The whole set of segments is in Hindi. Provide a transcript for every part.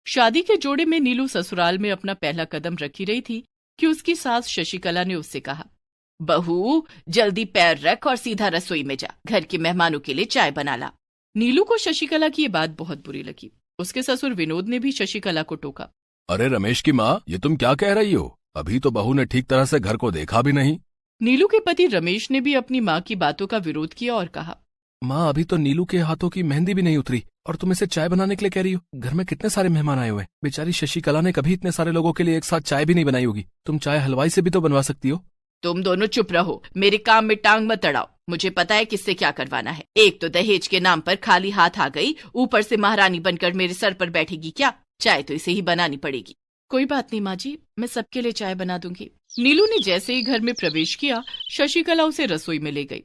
शादी के जोड़े में नीलू ससुराल में अपना पहला कदम रखी रही थी कि उसकी सास शशिकला ने उससे कहा, बहू जल्दी पैर रख और सीधा रसोई में जा, घर के मेहमानों के लिए चाय बना ला। नीलू को शशिकला की ये बात बहुत बुरी लगी। उसके ससुर विनोद ने भी शशिकला को टोका, अरे रमेश की माँ, ये तुम क्या कह रही हो? अभी तो बहू ने ठीक तरह से घर को देखा भी नहीं। नीलू के पति रमेश ने भी अपनी माँ की बातों का विरोध किया और कहा, माँ अभी तो नीलू के हाथों की मेहंदी भी नहीं उतरी और तुम इसे चाय बनाने के लिए कह रही हो? घर में कितने सारे मेहमान आए हुए हैं। बेचारी शशिकला ने कभी इतने सारे लोगों के लिए एक साथ चाय भी नहीं बनाई होगी। तुम चाय हलवाई से भी तो बनवा सकती हो। तुम दोनों चुप रहो, मेरे काम में टांग मत अड़ाओ। मुझे पता है किससे क्या करवाना है। एक तो दहेज के नाम पर खाली हाथ आ गई, ऊपर से महारानी बनकर मेरे सर पर बैठेगी क्या? चाय तो इसे ही बनानी पड़ेगी। कोई बात नहीं माँ जी, मैं सबके लिए चाय बना दूंगी। नीलू ने जैसे ही घर में प्रवेश किया, शशिकला उसे रसोई में ले गई।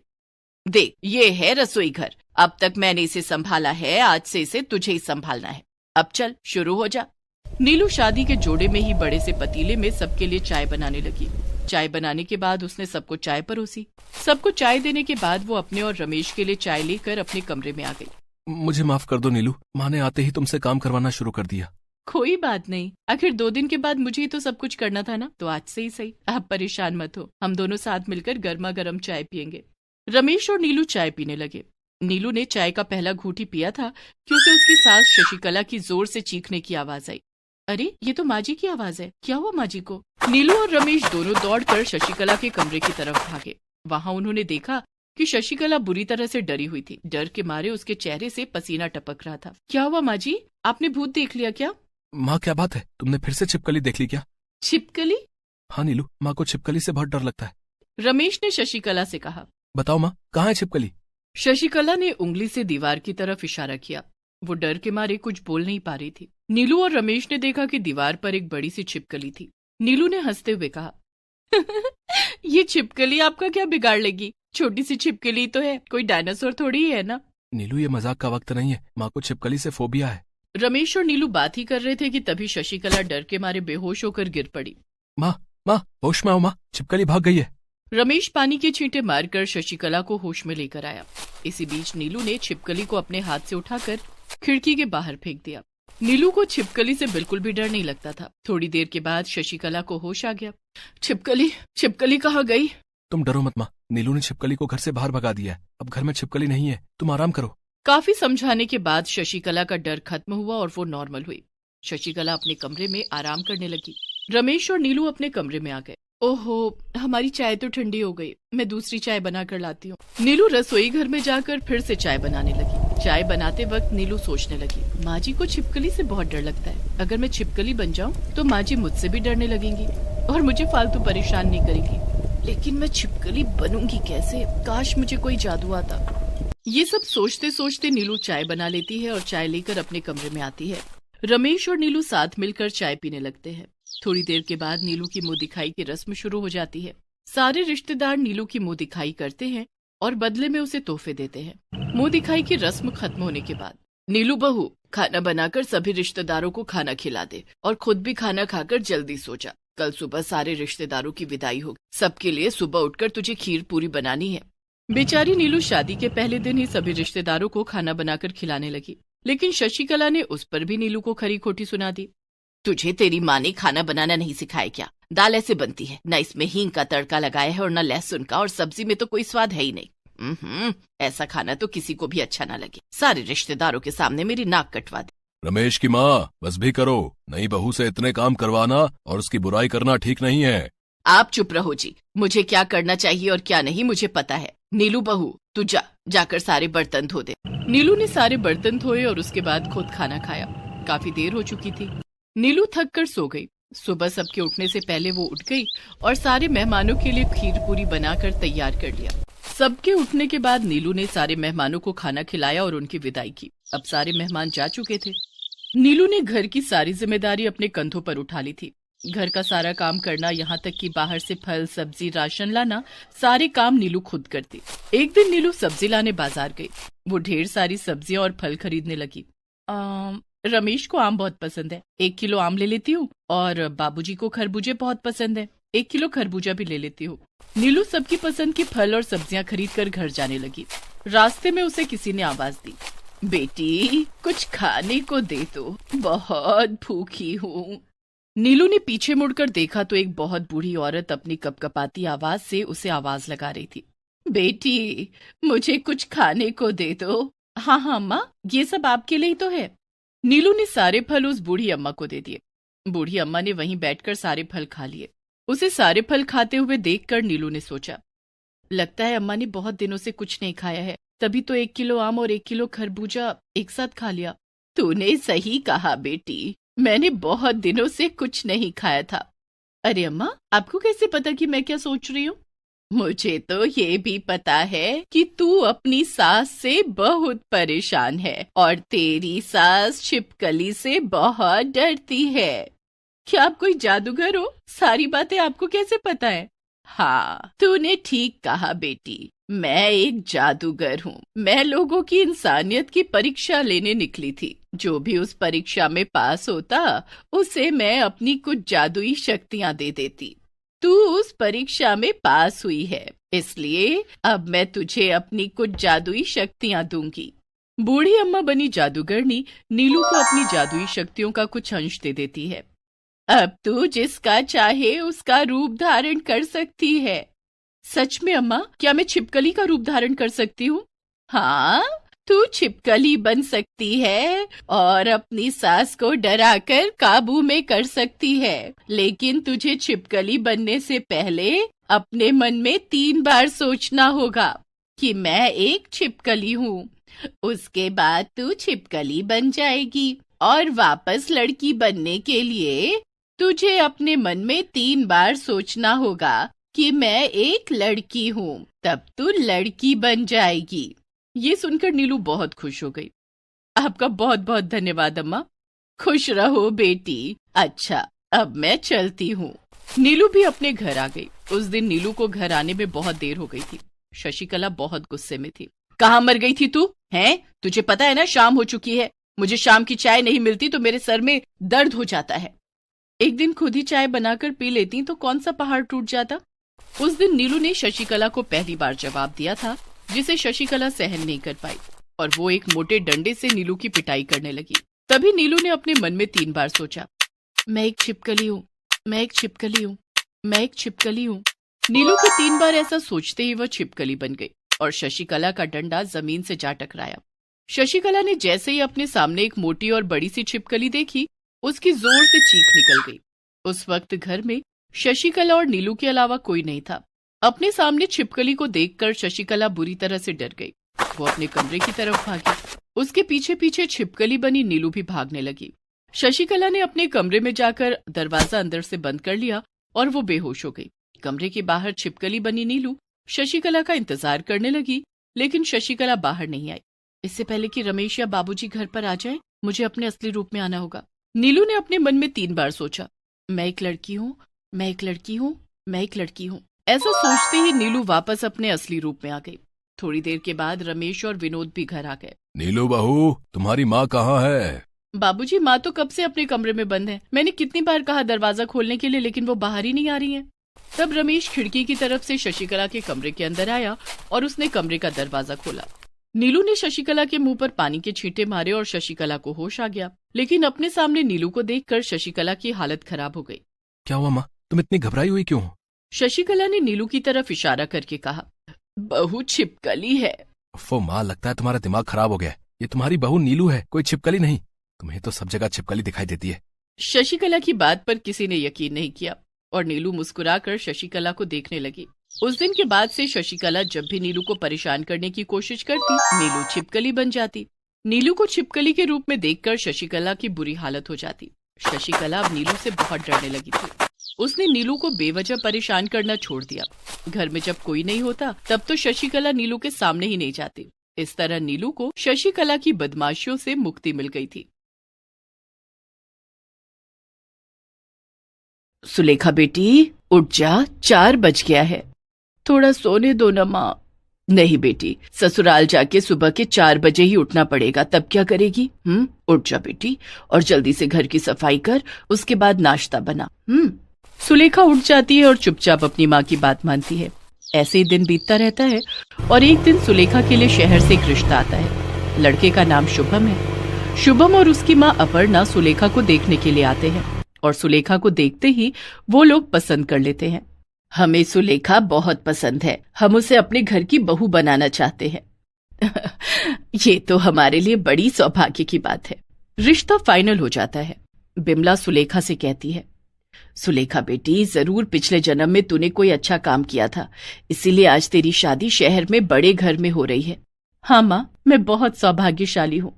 देख, ये है रसोई घर। अब तक मैंने इसे संभाला है, आज से इसे तुझे ही संभालना है। अब चल शुरू हो जा। नीलू शादी के जोड़े में ही बड़े से पतीले में सबके लिए चाय बनाने लगी। चाय बनाने के बाद उसने सबको चाय परोसी। सबको चाय देने के बाद वो अपने और रमेश के लिए चाय लेकर अपने कमरे में आ गई। मुझे माफ कर दो नीलू, माँ ने आते ही तुमसे काम करवाना शुरू कर दिया। कोई बात नहीं, आखिर 2 दिन के बाद मुझे ही तो सब कुछ करना था ना, तो आज से ही सही। आप परेशान मत हो, हम दोनों साथ मिलकर गर्मा गर्म चाय पियेंगे। रमेश और नीलू चाय पीने लगे। नीलू ने चाय का पहला घूंटी पिया था कि उसे उसकी सास शशिकला की जोर से चीखने की आवाज आई। अरे ये तो माँ जी की आवाज है, क्या हुआ माँ जी को? नीलू और रमेश दोनों दौड़कर शशिकला के कमरे की तरफ भागे। वहां उन्होंने देखा कि शशिकला बुरी तरह से डरी हुई थी। डर के मारे उसके चेहरे से पसीना टपक रहा था। क्या हुआ माँ जी, आपने भूत देख लिया क्या? माँ क्या बात है, तुमने फिर से छिपकली देख ली क्या? छिपकली? हाँ नीलू, माँ को छिपकली से बहुत डर लगता है। रमेश ने शशिकला से कहा। बताओ माँ, कहाँ है छिपकली? शशिकला ने उंगली से दीवार की तरफ इशारा किया। वो डर के मारे कुछ बोल नहीं पा रही थी। नीलू और रमेश ने देखा कि दीवार पर एक बड़ी सी छिपकली थी। नीलू ने हंसते हुए कहा, ये छिपकली आपका क्या बिगाड़ लेगी? छोटी सी छिपकली तो है, कोई डायनासोर थोड़ी है ना। नीलू ये मजाक का वक्त नहीं है, माँ को छिपकली से फोबिया है। रमेश और नीलू बात ही कर रहे थे कि तभी शशिकला डर के मारे बेहोश होकर गिर पड़ी। माँ माँ, होश में आओ माँ, छिपकली भाग गई है। रमेश पानी के छींटे मारकर शशिकला को होश में लेकर आया। इसी बीच नीलू ने छिपकली को अपने हाथ से उठाकर खिड़की के बाहर फेंक दिया। नीलू को छिपकली से बिल्कुल भी डर नहीं लगता था। थोड़ी देर के बाद शशिकला को होश आ गया। छिपकली कहाँ गई? तुम डरो मत माँ, नीलू ने छिपकली को घर से बाहर भगा दिया है। अब घर में छिपकली नहीं है, तुम आराम करो। काफी समझाने के बाद शशिकला का डर खत्म हुआ और वो नॉर्मल हुई। शशिकला अपने कमरे में आराम करने लगी। रमेश और नीलू अपने कमरे में आ गए। ओहो, हमारी चाय तो ठंडी हो गई, मैं दूसरी चाय बना कर लाती हूँ। नीलू रसोई घर में जाकर फिर से चाय बनाने लगी। चाय बनाते वक्त नीलू सोचने लगी, माँ जी को छिपकली से बहुत डर लगता है। अगर मैं छिपकली बन जाऊँ तो माँ जी मुझसे भी डरने लगेंगी और मुझे फालतू परेशान नहीं करेंगी। लेकिन मैं छिपकली बनूंगी कैसे? काश मुझे कोई जादू आता। ये सब सोचते सोचते नीलू चाय बना लेती है और चाय लेकर अपने कमरे में आती है। रमेश और नीलू साथ मिलकर चाय पीने लगते हैं। थोड़ी देर के बाद नीलू की मुंह दिखाई की रस्म शुरू हो जाती है। सारे रिश्तेदार नीलू की मुंह दिखाई करते हैं और बदले में उसे तोहफे देते हैं। मुंह दिखाई की रस्म खत्म होने के बाद नीलू बहू, खाना बनाकर सभी रिश्तेदारों को खाना खिला दे और खुद भी खाना खाकर जल्दी सो जा। कल सुबह सारे रिश्तेदारों की विदाई होगी। सबके लिए सुबह उठकर तुझे खीर पूरी बनानी है। बेचारी नीलू शादी के पहले दिन ही सभी रिश्तेदारों को खाना बनाकर खिलाने लगी, लेकिन शशिकला ने उस पर भी नीलू को खरी खोटी सुना दी। तुझे तेरी माँ ने खाना बनाना नहीं सिखाया क्या? दाल ऐसे बनती है, न इसमें हींग का तड़का लगाया है और न लहसुन का, और सब्जी में तो कोई स्वाद है ही नहीं। ऐसा खाना तो किसी को भी अच्छा ना लगे। सारे रिश्तेदारों के सामने मेरी नाक कटवा दे। रमेश की माँ, बस भी करो। नई बहू से इतने काम करवाना और उसकी बुराई करना ठीक नहीं है। आप चुप रहो जी, मुझे क्या करना चाहिए और क्या नहीं मुझे पता है। नीलू बहू, तू जाकर सारे बर्तन धो दे। नीलू ने सारे बर्तन धोए और उसके बाद खुद खाना खाया। काफी देर हो चुकी थी। नीलू थक कर सो गई। सुबह सबके उठने से पहले वो उठ गई और सारे मेहमानों के लिए खीर पूरी बनाकर तैयार कर लिया। सबके उठने के बाद नीलू ने सारे मेहमानों को खाना खिलाया और उनकी विदाई की। अब सारे मेहमान जा चुके थे। नीलू ने घर की सारी जिम्मेदारी अपने कंधों पर उठा ली थी। घर का सारा काम करना, यहाँ तक कि बाहर से फल सब्जी राशन लाना, सारे काम नीलू खुद करती। एक दिन नीलू सब्जी लाने बाजार गई। वो ढेर सारी सब्जियां और फल खरीदने लगी। रमेश को आम बहुत पसंद है, 1 किलो आम ले लेती हूँ, और बाबूजी को खरबूजे बहुत पसंद है, 1 किलो खरबूजा भी ले लेती हूँ। नीलू सबकी पसंद की फल और सब्जियां खरीद कर घर जाने लगी। रास्ते में उसे किसी ने आवाज दी। बेटी कुछ खाने को दे दो, बहुत भूखी हूँ। नीलू ने पीछे मुड़कर देखा तो एक बहुत बूढ़ी औरत अपनी कपकपाती आवाज से उसे आवाज लगा रही थी। बेटी मुझे कुछ खाने को दे दो। हाँ हाँ अम्मा, ये सब आपके लिए ही तो है। नीलू ने सारे फल उस बूढ़ी अम्मा को दे दिए। बूढ़ी अम्मा ने वहीं बैठकर सारे फल खा लिए। उसे सारे फल खाते हुए देखकर नीलू ने सोचा, लगता है अम्मा ने बहुत दिनों से कुछ नहीं खाया है, तभी तो 1 किलो आम और 1 किलो खरबूजा एक साथ खा लिया। तूने सही कहा बेटी, मैंने बहुत दिनों से कुछ नहीं खाया था। अरे अम्मा, आपको कैसे पता कि मैं क्या सोच रही हूँ? मुझे तो ये भी पता है कि तू अपनी सास से बहुत परेशान है और तेरी सास छिपकली से बहुत डरती है। क्या आप कोई जादूगर हो? सारी बातें आपको कैसे पता है? हाँ, तूने ठीक कहा बेटी, मैं एक जादूगर हूँ। मैं लोगों की इंसानियत की परीक्षा लेने निकली थी। जो भी उस परीक्षा में पास होता उसे मैं अपनी कुछ जादुई शक्तियाँ दे देती। तू उस परीक्षा में पास हुई है, इसलिए अब मैं तुझे अपनी कुछ जादुई शक्तियाँ दूंगी। बूढ़ी अम्मा बनी जादूगरनी नीलू को अपनी जादुई शक्तियों का कुछ अंश दे देती है। अब तू जिसका चाहे उसका रूप धारण कर सकती है। सच में अम्मा, क्या मैं छिपकली का रूप धारण कर सकती हूँ? हाँ, तू छिपकली बन सकती है और अपनी सास को डराकर काबू में कर सकती है। लेकिन तुझे छिपकली बनने से पहले अपने मन में 3 बार सोचना होगा कि मैं एक छिपकली हूँ। उसके बाद तू छिपकली बन जाएगी और वापस लड़की बनने के लिए तुझे अपने मन में 3 बार सोचना होगा कि मैं एक लड़की हूँ, तब तू लड़की बन जाएगी। ये सुनकर नीलू बहुत खुश हो गई। आपका बहुत बहुत धन्यवाद अम्मा। खुश रहो बेटी। अच्छा, अब मैं चलती हूँ। नीलू भी अपने घर आ गई। उस दिन नीलू को घर आने में बहुत देर हो गई थी। शशिकला बहुत गुस्से में थी। कहाँ मर गई थी तू? हैं? तुझे पता है ना शाम हो चुकी है। मुझे शाम की चाय नहीं मिलती तो मेरे सर में दर्द हो जाता है। एक दिन खुद ही चाय बनाकर पी लेती तो कौन सा पहाड़ टूट जाता। उस दिन नीलू ने शशिकला को पहली बार जवाब दिया था, जिसे शशिकला सहन नहीं कर पाई और वो एक मोटे डंडे से नीलू की पिटाई करने लगी। तभी नीलू ने अपने मन में 3 बार सोचा, मैं एक छिपकली हूँ, मैं एक छिपकली हूँ, मैं एक छिपकली हूँ। नीलू के 3 बार ऐसा सोचते ही वह छिपकली बन गई और शशिकला का डंडा जमीन से जा टकराया। शशिकला ने जैसे ही अपने सामने एक मोटी और बड़ी सी छिपकली देखी, उसकी जोर से चीख निकल गई। उस वक्त घर में शशिकला और नीलू के अलावा कोई नहीं था। अपने सामने छिपकली को देखकर शशिकला बुरी तरह से डर गई। वो अपने कमरे की तरफ भागी। उसके पीछे पीछे छिपकली बनी नीलू भी भागने लगी। शशिकला ने अपने कमरे में जाकर दरवाजा अंदर से बंद कर लिया और वो बेहोश हो गई। कमरे के बाहर छिपकली बनी नीलू शशिकला का इंतजार करने लगी, लेकिन शशिकला बाहर नहीं आई। इससे पहले कि रमेश या बाबूजी घर पर आ जाए, मुझे अपने असली रूप में आना होगा। नीलू ने अपने मन में 3 बार सोचा, मैं एक लड़की हूँ, मैं एक लड़की हूँ, मैं एक लड़की हूँ। ऐसा सोचते ही नीलू वापस अपने असली रूप में आ गई। थोड़ी देर के बाद रमेश और विनोद भी घर आ गए। नीलू बहू, तुम्हारी माँ कहाँ है? बाबूजी, माँ तो कब से अपने कमरे में बंद है। मैंने कितनी बार कहा दरवाजा खोलने के लिए, लेकिन वो बाहर ही नहीं आ रही है। तब रमेश खिड़की की तरफ से शशिकला के कमरे के अंदर आया और उसने कमरे का दरवाजा खोला। नीलू ने शशिकला के मुंह पर पानी के छींटे मारे और शशिकला को होश आ गया, लेकिन अपने सामने नीलू को देखकर शशिकला की हालत खराब हो गई। क्या हुआ माँ, तुम इतनी घबराई हुई क्यों? शशिकला ने नीलू की तरफ इशारा करके कहा, बहू छिपकली है। वो माँ, लगता है तुम्हारा दिमाग खराब हो गया। ये तुम्हारी बहू नीलू है, कोई छिपकली नहीं। तुम्हें तो सब जगह छिपकली दिखाई देती है। शशिकला की बात पर किसी ने यकीन नहीं किया और नीलू मुस्कुराकर शशिकला को देखने लगी। उस दिन के बाद से शशिकला जब भी नीलू को परेशान करने की कोशिश करती, नीलू छिपकली बन जाती। नीलू को छिपकली के रूप में देखकर शशिकला की बुरी हालत हो जाती। शशिकला अब नीलू से बहुत डरने लगी थी। उसने नीलू को बेवजह परेशान करना छोड़ दिया। घर में जब कोई नहीं होता तब तो शशिकला नीलू के सामने ही नहीं जाती। इस तरह नीलू को शशिकला की बदमाशियों से मुक्ति मिल गई थी। सुलेखा बेटी, उठ जा, 4 बज गया है। थोड़ा सोने दो ना माँ। नहीं बेटी, ससुराल जाके सुबह के 4 बजे ही उठना पड़ेगा, तब क्या करेगी? उठ जा बेटी और जल्दी से घर की सफाई कर, उसके बाद नाश्ता बना। सुलेखा उठ जाती है और चुपचाप अपनी माँ की बात मानती है। ऐसे ही दिन बीतता रहता है और एक दिन सुलेखा के लिए शहर से एक रिश्ता आता है। लड़के का नाम शुभम है। शुभम और उसकी माँ अपर्णा सुलेखा को देखने के लिए आते हैं और सुलेखा को देखते ही वो लोग पसंद कर लेते हैं। हमें सुलेखा बहुत पसंद है, हम उसे अपने घर की बहू बनाना चाहते हैं। ये तो हमारे लिए बड़ी सौभाग्य की बात है। रिश्ता फाइनल हो जाता है। बिमला सुलेखा से कहती है, सुलेखा बेटी, जरूर पिछले जन्म में तूने कोई अच्छा काम किया था, इसीलिए आज तेरी शादी शहर में बड़े घर में हो रही है। हाँ माँ, मैं बहुत सौभाग्यशाली हूँ।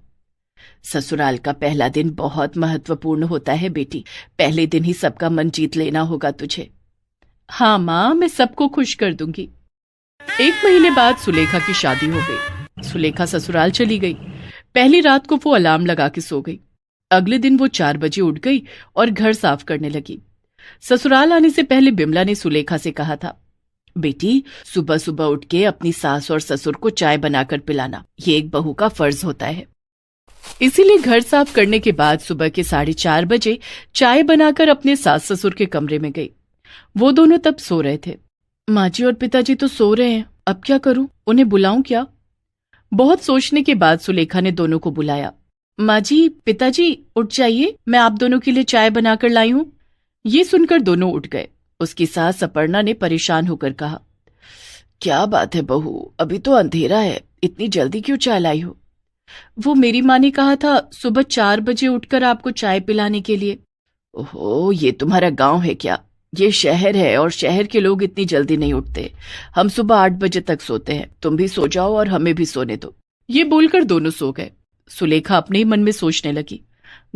ससुराल का पहला दिन बहुत महत्वपूर्ण होता है बेटी, पहले दिन ही सबका मन जीत लेना होगा तुझे। हाँ माँ, मैं सबको खुश कर दूंगी। 1 महीने बाद सुलेखा की शादी हो गई। सुलेखा ससुराल चली गई। पहली रात को वो अलार्म लगा के सो गई। अगले दिन वो 4 बजे उठ गई और घर साफ करने लगी। ससुराल आने से पहले बिमला ने सुलेखा से कहा था, बेटी सुबह सुबह उठ के अपनी सास और ससुर को चाय बनाकर पिलाना, ये एक बहू का फर्ज होता है। इसीलिए घर साफ करने के बाद सुबह के 4:30 बजे चाय बनाकर अपने सास ससुर के कमरे में गई। वो दोनों तब सो रहे थे। माँ जी और पिताजी तो सो रहे हैं, अब क्या करूं, उन्हें बुलाऊं क्या? बहुत सोचने के बाद सुलेखा ने दोनों को बुलाया। माँ जी, पिताजी उठ जाइए, मैं आप दोनों के लिए चाय बनाकर लाई हूं। ये सुनकर दोनों उठ गए। उसकी सास अपर्णा ने परेशान होकर कहा, क्या बात है बहू, अभी तो अंधेरा है, इतनी जल्दी क्यों चाय लाई हो? वो मेरी माँ ने कहा था सुबह 4 बजे उठकर आपको चाय पिलाने के लिए। ओहो, ये तुम्हारा गांव है क्या? ये शहर है और शहर के लोग इतनी जल्दी नहीं उठते। हम सुबह 8 बजे तक सोते हैं, तुम भी सो जाओ और हमें भी सोने दो। ये बोलकर दोनों सो गए। सुलेखा अपने ही मन में सोचने लगी,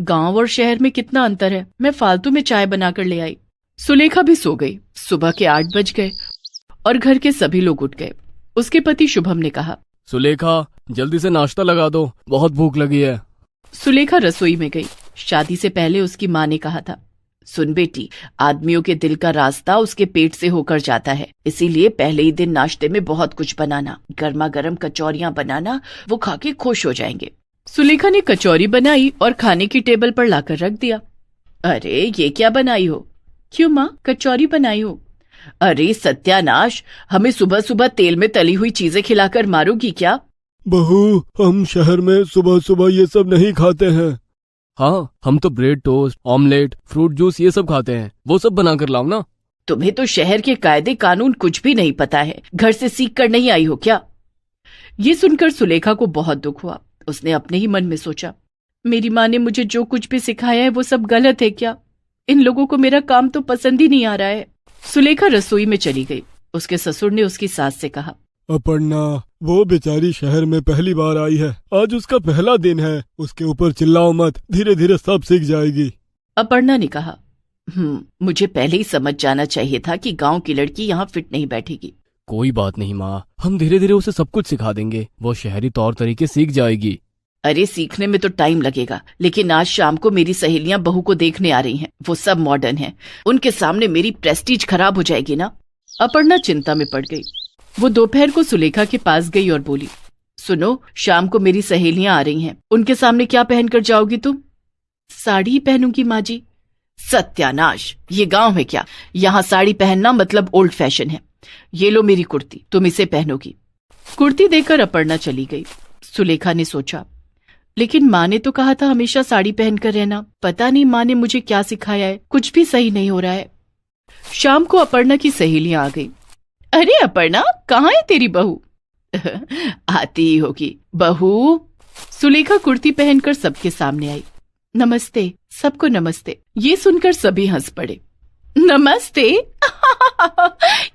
गांव और शहर में कितना अंतर है, मैं फालतू में चाय बनाकर ले आई। सुलेखा भी सो गई। सुबह के 8 बज गए और घर के सभी लोग उठ गए। उसके पति शुभम ने कहा, सुलेखा जल्दी से नाश्ता लगा दो, बहुत भूख लगी है। सुलेखा रसोई में गई। शादी से पहले उसकी माँ ने कहा था, सुन बेटी, आदमियों के दिल का रास्ता उसके पेट से होकर जाता है, इसीलिए पहले ही दिन नाश्ते में बहुत कुछ बनाना, गर्मा गर्म कचौरियां बनाना, वो खा के खुश हो जाएंगे। सुलेखा ने कचौरी बनाई और खाने की टेबल पर लाकर रख दिया। अरे ये क्या बनाई हो? क्यों माँ, कचौरी बनाई हो? अरे सत्यानाश, हमें सुबह सुबह तेल में तली हुई चीजें खिलाकर मारोगी क्या? बहू, हम शहर में सुबह सुबह ये सब नहीं खाते हैं। हाँ, हम तो bread toast, omelette, fruit juice ये सब खाते हैं, वो सब बनाकर लाओ ना। तुम्हें तो शहर के कायदे कानून कुछ भी नहीं पता है, घर से सीख कर नहीं आई हो क्या? ये सुनकर सुलेखा को बहुत दुख हुआ। उसने अपने ही मन में सोचा, मेरी माँ ने मुझे जो कुछ भी सिखाया है वो सब गलत है क्या? इन लोगों को मेरा काम तो पसंद ही नहीं आ रहा है। सुलेखा रसोई में चली गई। उसके ससुर ने उसकी सास से कहा, अपर्णा, वो बेचारी शहर में पहली बार आई है, आज उसका पहला दिन है, उसके ऊपर चिल्लाओ मत, धीरे धीरे सब सीख जाएगी। अपर्णा ने कहा, मुझे पहले ही समझ जाना चाहिए था कि गांव की लड़की यहाँ फिट नहीं बैठेगी। कोई बात नहीं माँ, हम धीरे धीरे उसे सब कुछ सिखा देंगे, वो शहरी तौर तरीके सीख जाएगी। अरे सीखने में तो टाइम लगेगा, लेकिन आज शाम को मेरी सहेलियां बहू को देखने आ रही हैं, वो सब मॉडर्न हैं, उनके सामने मेरी प्रेस्टीज खराब हो जाएगी ना। अपर्णा चिंता में पड़ गई। वो दोपहर को सुलेखा के पास गई और बोली, सुनो, शाम को मेरी सहेलियां आ रही हैं, उनके सामने क्या पहनकर जाओगी तुम? साड़ी ही पहनूंगी माँ जी। सत्यानाश, ये गांव है क्या? यहाँ साड़ी पहनना मतलब ओल्ड फैशन है। ये लो मेरी कुर्ती, तुम इसे पहनोगी। कुर्ती देकर अपर्णा चली गई। सुलेखा ने सोचा, लेकिन माँ ने तो कहा था हमेशा साड़ी पहनकर रहना, पता नहीं माँ ने मुझे क्या सिखाया है, कुछ भी सही नहीं हो रहा है। शाम को अपर्णा की सहेलियां आ गई। अरे अपर्णा, कहाँ है तेरी बहू? आती ही होगी। बहू? सुलेखा कुर्ती पहनकर सबके सामने आई। नमस्ते, सबको नमस्ते। ये सुनकर सभी हंस पड़े। नमस्ते?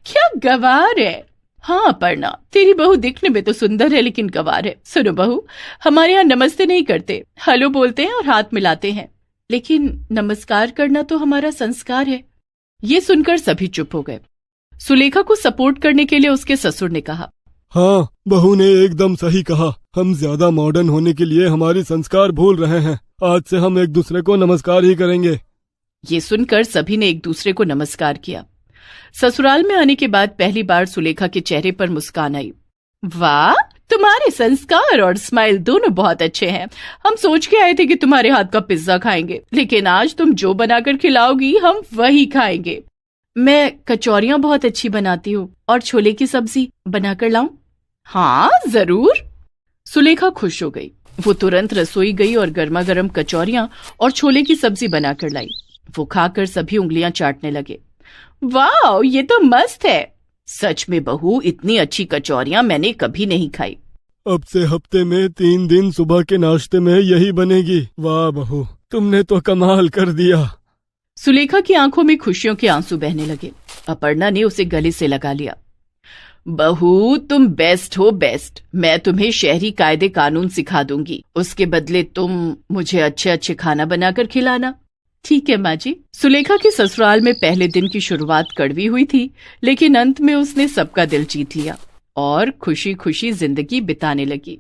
क्या गवार है। हाँ अपर्णा, तेरी बहू दिखने में तो सुंदर है लेकिन गवार है। सुनो बहू, हमारे यहाँ नमस्ते नहीं करते, हेलो बोलते हैं और हाथ मिलाते हैं, लेकिन नमस्कार करना तो हमारा संस्कार है। ये सुनकर सभी चुप हो गए। सुलेखा को सपोर्ट करने के लिए उसके ससुर ने कहा, हाँ, बहू ने एकदम सही कहा, हम ज्यादा मॉडर्न होने के लिए हमारे संस्कार भूल रहे हैं, आज से हम एक दूसरे को नमस्कार ही करेंगे। ये सुनकर सभी ने एक दूसरे को नमस्कार किया। ससुराल में आने के बाद पहली बार सुलेखा के चेहरे पर मुस्कान आई। वाह, तुम्हारे संस्कार और स्माइल दोनों बहुत अच्छे हैं। हम सोच के आए थे कि तुम्हारे हाथ का पिज्जा खाएंगे, लेकिन आज तुम जो बनाकर खिलाओगी हम वही खाएंगे। मैं कचौरियां बहुत अच्छी बनाती हूँ और छोले की सब्जी बनाकर लाऊं? हाँ जरूर। सुलेखा खुश हो गई। वो तुरंत रसोई गई और गर्मा गर्म कचौरियां और छोले की सब्जी बनाकर लाई। वो खाकर सभी उंगलियां चाटने लगे। वाह, ये तो मस्त है। सच में बहू, इतनी अच्छी कचौरियां मैंने कभी नहीं खाई। अब से हफ्ते में 3 दिन सुबह के नाश्ते में यही बनेगी। वाह बहू, तुमने तो कमाल कर दिया। सुलेखा की आंखों में खुशियों के आंसू बहने लगे। अपर्णा ने उसे गले से लगा लिया। बहू, तुम बेस्ट हो, बेस्ट। मैं तुम्हें शहरी कायदे कानून सिखा दूंगी। उसके बदले तुम मुझे अच्छे अच्छे खाना बनाकर खिलाना। ठीक है माँ जी। सुलेखा के ससुराल में पहले दिन की शुरुआत कड़वी हुई थी, लेकिन अंत में उसने सबका दिल जीत लिया और खुशी खुशी जिंदगी बिताने लगी।